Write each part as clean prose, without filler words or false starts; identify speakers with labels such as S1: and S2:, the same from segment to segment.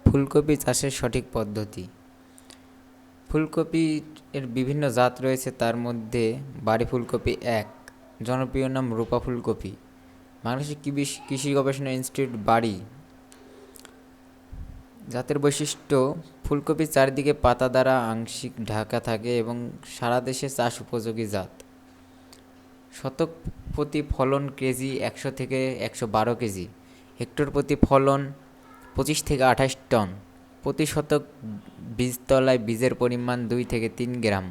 S1: ফুলকপি চাষের সঠিক পদ্ধতি। ফুলকপি এর বিভিন্ন জাত রয়েছে, তার মধ্যে বাড়ি ফুলকপি এক, জনপ্রিয় নাম রূপা ফুলকপি। বাংলাদেশ কৃষি গবেষণা ইনস্টিটিউট বাড়ি। জাতের বৈশিষ্ট্য: ফুলকপির চারিদিকে পাতা দ্বারা আংশিক ঢাকা থাকে এবং সারা দেশে চাষ উপযোগী জাত। শতক প্রতি ফলন কেজি 100 থেকে 112 কেজি, হেক্টর প্রতি ফলন 25 থেকে 28 টন। প্রতি শতক বীজতলায় বীজের পরিমাণ 2 থেকে 3 গ্রাম।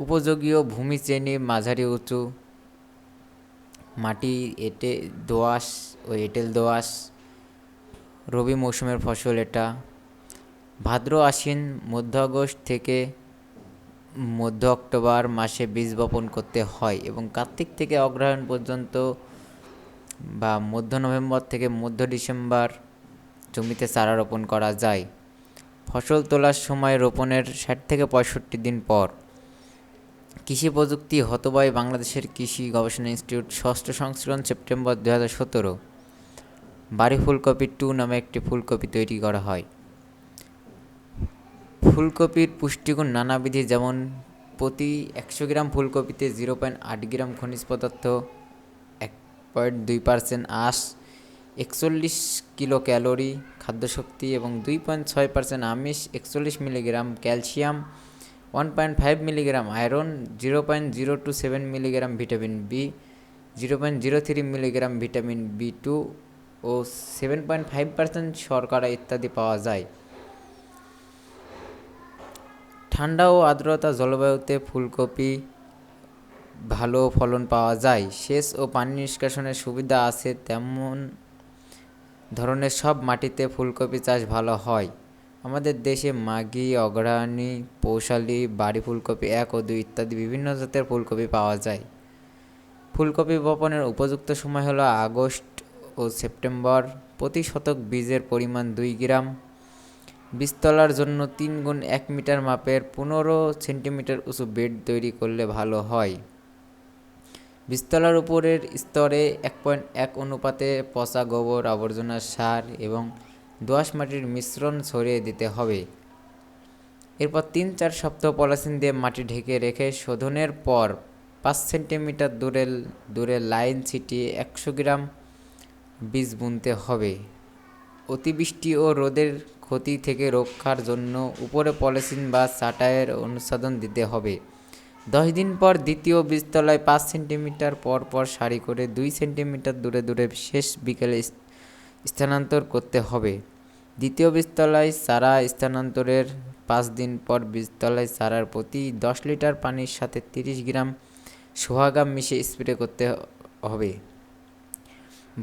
S1: উপযোগী ভূমি শ্রেণী মাঝারি উঁচু মাটি, দোআঁশ ও এঁটেল দোআঁশ। রবি মৌসুমের ফসল এটা। ভাদ্র আশ্বিন মধ্য আগস্ট থেকে মধ্য অক্টোবর মাসে বীজ বপন করতে হয় এবং কার্তিক থেকে অগ্রহায়ণ পর্যন্ত বা মধ্য নভেম্বর থেকে মধ্য ডিসেম্বর জমিতে চারা রোপণ করা যায়। ফসল তোলার সময় রোপণের 60 থেকে 65 দিন পর। কৃষি প্রযুক্তি হতবাই বাংলাদেশের কৃষি গবেষণা ইনস্টিটিউট, 6ষ্ঠ সংস্করণ, সেপ্টেম্বর 2017। বাড়ি ফুলকপি 2 নামে একটি ফুলকপি তৈরি করা হয়। ফুলকপির পুষ্টিগুণ নানাবিধ, যেমন প্রতি 100 গ্রাম ফুলকপিতে 0.8 গ্রাম খনিজ পদার্থ, 1.2% আঁশ, 41 কিলো ক্যালোরি খাদ্যশক্তি এবং 2.6% আমিষ, 41 milligram calcium, 1.5 milligram iron, 0.027 milligram vitamin B, 0.03 milligram vitamin B two 7.5% শর্করা ইত্যাদি পাওয়া যায়। ঠান্ডা ও আর্দ্রতা জলবায়ুতে ফুলকপি ভালো ফলন পাওয়া যায়। সেচ ও পানি নিষ্কাশনের সুবিধা আছে, তেমন ধরনের সব মাটিতে ফুলকপি চাষ ভালো হয়। আমাদের দেশে মাঘী, অগ্রহায়ণী, পৌষালী, বাড়ি ফুলকপি 1 ও 2 ইত্যাদি বিভিন্ন জাতের ফুলকপি পাওয়া যায়। ফুলকপি বপনের উপযুক্ত সময় হলো আগস্ট ও সেপ্টেম্বর। প্রতি শতক বীজের পরিমাণ 2 গ্রাম। বীজতলার জন্য 3 গুণ 1 মিটার মাপের 15 সেন্টিমিটার উঁচু বেড তৈরি করলে ভালো হয়। বীজতলার উপরের স্তরে 1.1 অনুপাতে পচা গোবর, আবর্জনা সার এবং দোআঁশ মাটির মিশ্রণ ছড়িয়ে দিতে হবে। এরপর 3-4 সপ্তাহ পলিথিন দিয়ে মাটি ঢেকে রেখে শোধনের পর 5 সেন্টিমিটার দূরে লাইন ছিটিয়ে 100 গ্রাম বীজ বুনতে হবে। অতিবৃষ্টি ও রোদের ক্ষতি থেকে রক্ষার জন্য উপরে পলিথিন বা চাটাইয়ের অনুচ্ছেদন দিতে হবে। 10 দিন পর দ্বিতীয় বীজতলায় 5 সেন্টিমিটার পর সারি করে 2 সেন্টিমিটার দূরে শেষ বিকেলে স্থানান্তর করতে হবে। দ্বিতীয় বীজতলায় চারা স্থানান্তরের 5 দিন পর বীজতলায় চারার প্রতি 10 লিটার পানির সাথে 30 গ্রাম সোহাগা মিশিয়ে স্প্রে করতে হবে।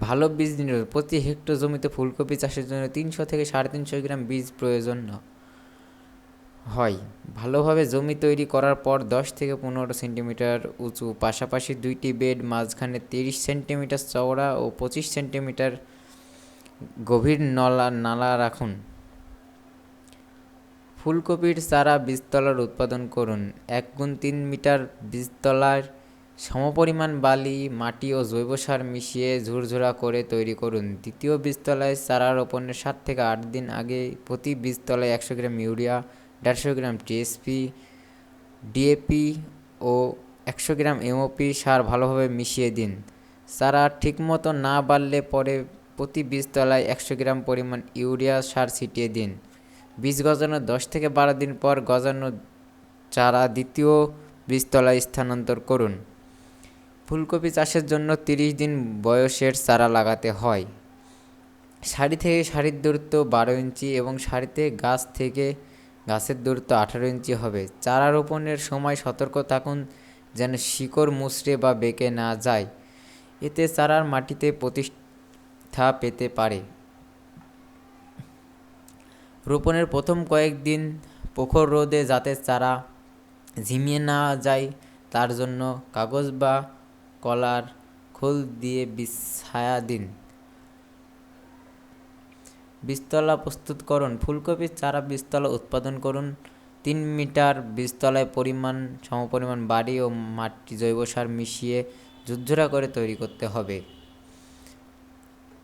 S1: ভালো বীজ নির্বাচন: প্রতি হেক্টর জমিতে ফুলকপি চাষের জন্য 300 থেকে 350 গ্রাম বীজ প্রয়োজন হয়। ভালোভাবে জমি তৈরি করার পর 10 থেকে 15 সেন্টিমিটার উঁচু পাশাপাশি 2টি বেড, মাঝখানে 30 সেন্টিমিটার চওড়া ও 25 সেন্টিমিটার গভীর নালা রাখুন। ফুলকপির চারা বীজতলার উৎপাদন করুন। 1x3 মিটার বীজতলার সমপরিমাণ বালি, মাটি ও জৈব সার মিশিয়ে ঝুরঝুরা করে তৈরি করুন। দ্বিতীয় বীজতলায় চারা রোপণের 7 থেকে 8 দিন আগে প্রতি বীজতলায় 100 গ্রাম ইউরিয়া, 150 গ্রাম টিএসপি, ডিএপি ও 100 গ্রাম এমওপি সার ভালোভাবে মিশিয়ে দিন। চারা ঠিকমতো না বাড়লে পরে প্রতি বীজতলায় 100 গ্রাম পরিমাণ ইউরিয়া সার ছিটিয়ে দিন। বীজ গজানোর 10 থেকে 12 দিন পর গজানো চারা দ্বিতীয় বীজতলায় স্থানান্তর করুন। ফুলকপি চাষের জন্য 30 দিন বয়সের চারা লাগাতে হয়। সারি থেকে সারির দূরত্ব 12 ইঞ্চি এবং সারিতে গাছ থেকে গাছের দূরত্ব 18 ইঞ্চি হবে। চারা রোপণের সময় সতর্ক থাকুন যেন শিকড় মুচড়ে বা বেঁকে না যায়, এতে চারার মাটিতে প্রতিষ্ঠা পেতে পারে। রোপণের প্রথম কয়েকদিন প্রখর রোদে যাতে চারা ঝিমিয়ে না যায় তার জন্য কাগজ বা কলার খোল দিয়ে ছায়া দিন। বীজতলা প্রস্তুতকরণ: ফুলকপির চারা বীজতলা উৎপাদন করুন। 3 মিটার বীজতলায় সমপরিমাণ বালি ও মাটি জৈব সার মিশিয়ে ঝুরঝুরা করে তৈরি করতে হবে।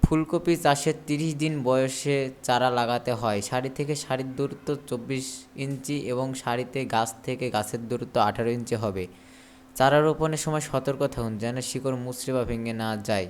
S1: ফুলকপি চাষে ৩০ দিন বয়সে চারা লাগাতে হয়। সারি থেকে সারির দূরত্ব ২৪ ইঞ্চি এবং সারিতে গাছ থেকে গাছের দূরত্ব ১৮ ইঞ্চি হবে। চারা রোপণের সময় সতর্ক থাকুন যেন শিকড় মুচড়ে বা ভেঙে না যায়।